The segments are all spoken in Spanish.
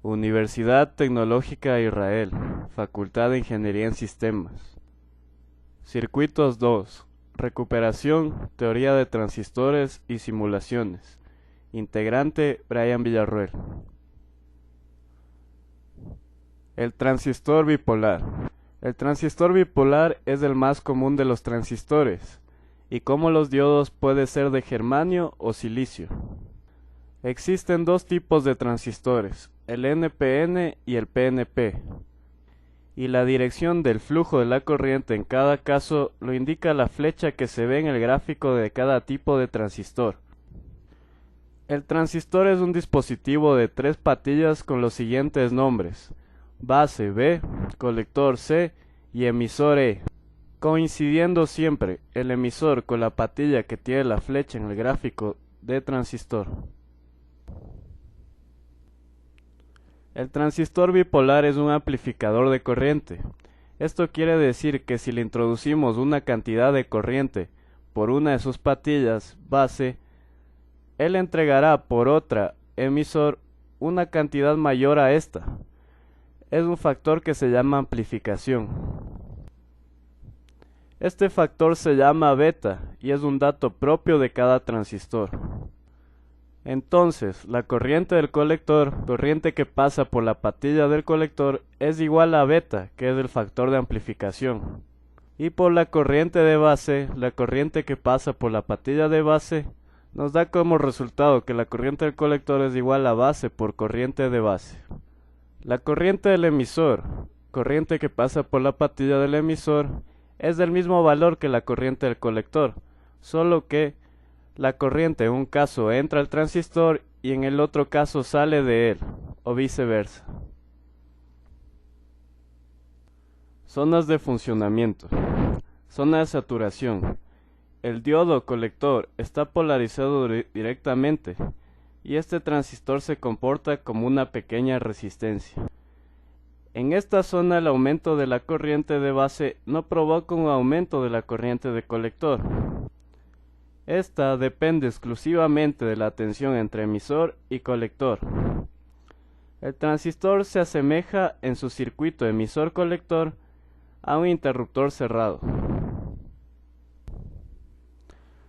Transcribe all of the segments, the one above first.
Universidad Tecnológica de Israel, Facultad de Ingeniería en Sistemas. Circuitos 2. Recuperación, teoría de transistores y simulaciones. Integrante Brian Villarroel. El transistor bipolar. El transistor bipolar es el más común de los transistores, y como los diodos puede ser de germanio o silicio. Existen dos tipos de transistores, el NPN y el PNP, y la dirección del flujo de la corriente en cada caso lo indica la flecha que se ve en el gráfico de cada tipo de transistor. El transistor es un dispositivo de tres patillas con los siguientes nombres: base B, colector C y emisor E, coincidiendo siempre el emisor con la patilla que tiene la flecha en el gráfico de transistor. El transistor bipolar es un amplificador de corriente. Esto quiere decir que si le introducimos una cantidad de corriente por una de sus patillas base, él entregará por otra emisor una cantidad mayor a esta. Es un factor que se llama amplificación. Este factor se llama beta y es un dato propio de cada transistor. Entonces, la corriente del colector, corriente que pasa por la patilla del colector, es igual a beta, que es el factor de amplificación. Y por la corriente de base, la corriente que pasa por la patilla de base, nos da como resultado que la corriente del colector es igual a base por corriente de base. La corriente del emisor, corriente que pasa por la patilla del emisor, es del mismo valor que la corriente del colector, solo que la corriente en un caso entra al transistor y en el otro caso sale de él, o viceversa. Zonas de funcionamiento. Zona de saturación. El diodo colector está polarizado directamente y este transistor se comporta como una pequeña resistencia. En esta zona el aumento de la corriente de base no provoca un aumento de la corriente de colector. Esta depende exclusivamente de la tensión entre emisor y colector. El transistor se asemeja en su circuito emisor-colector a un interruptor cerrado.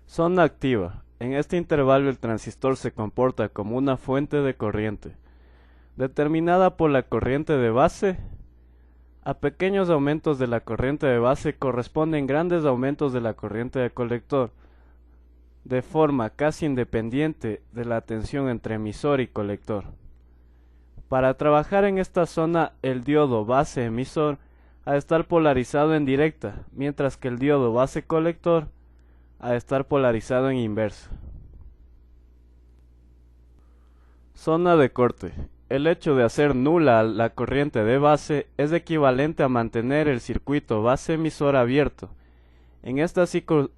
Zona activa. En este intervalo el transistor se comporta como una fuente de corriente, determinada por la corriente de base. A pequeños aumentos de la corriente de base corresponden grandes aumentos de la corriente de colector, de forma casi independiente de la tensión entre emisor y colector. Para trabajar en esta zona, el diodo base-emisor ha de estar polarizado en directa, mientras que el diodo base-colector ha de estar polarizado en inversa. Zona de corte. El hecho de hacer nula la corriente de base es equivalente a mantener el circuito base-emisor abierto. En estas circunstancias,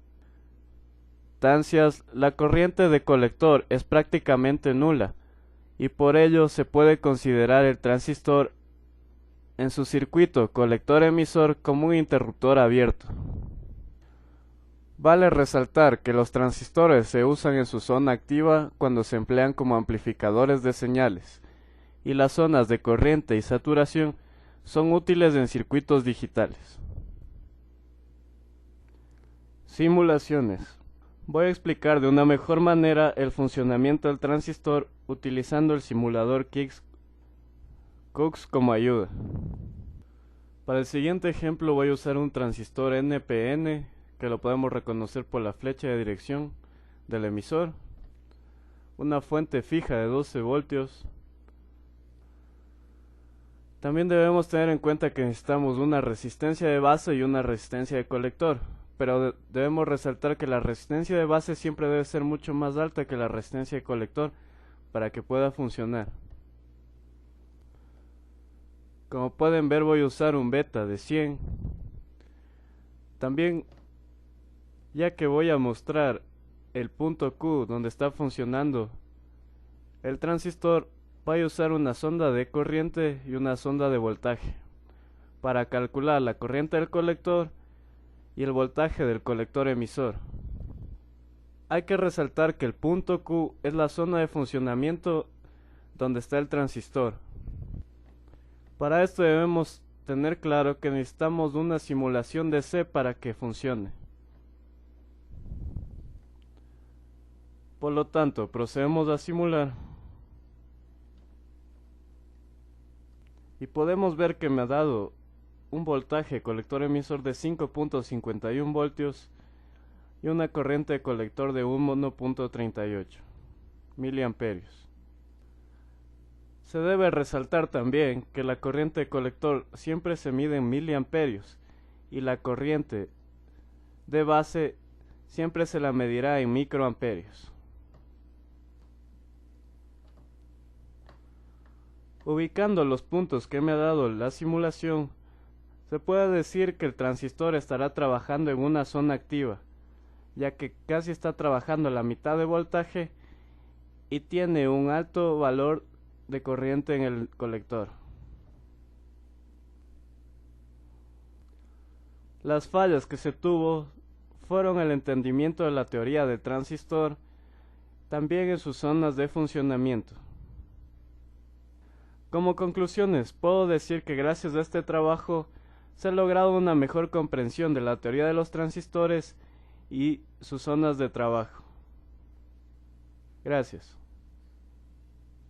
la corriente de colector es prácticamente nula y por ello se puede considerar el transistor en su circuito colector-emisor como un interruptor abierto. Vale resaltar que los transistores se usan en su zona activa cuando se emplean como amplificadores de señales, y las zonas de corriente y saturación son útiles en circuitos digitales. Simulaciones. Voy a explicar de una mejor manera el funcionamiento del transistor utilizando el simulador Cooks como ayuda. Para el siguiente ejemplo voy a usar un transistor NPN, que lo podemos reconocer por la flecha de dirección del emisor, una fuente fija de 12 voltios. También debemos tener en cuenta que necesitamos una resistencia de base y una resistencia de colector, pero debemos resaltar que la resistencia de base siempre debe ser mucho más alta que la resistencia de colector para que pueda funcionar. Como pueden ver, voy a usar un beta de 100. También, ya que voy a mostrar el punto Q donde está funcionando el transistor, voy a usar una sonda de corriente y una sonda de voltaje para calcular la corriente del colector y el voltaje del colector emisor. Hay que resaltar que el punto Q es la zona de funcionamiento donde está el transistor. Para esto debemos tener claro que necesitamos una simulación de C para que funcione. Por lo tanto, procedemos a simular. Y podemos ver que me ha dado un voltaje colector emisor de 5.51 voltios y una corriente de colector de 1.38 miliamperios. Se debe resaltar también que la corriente de colector siempre se mide en miliamperios y la corriente de base siempre se la medirá en microamperios. Ubicando los puntos que me ha dado la simulación, se puede decir que el transistor estará trabajando en una zona activa, ya que casi está trabajando a la mitad de voltaje y tiene un alto valor de corriente en el colector. Las fallas que se tuvo fueron el entendimiento de la teoría del transistor, también en sus zonas de funcionamiento. Como conclusiones, puedo decir que gracias a este trabajo se ha logrado una mejor comprensión de la teoría de los transistores y sus zonas de trabajo. Gracias.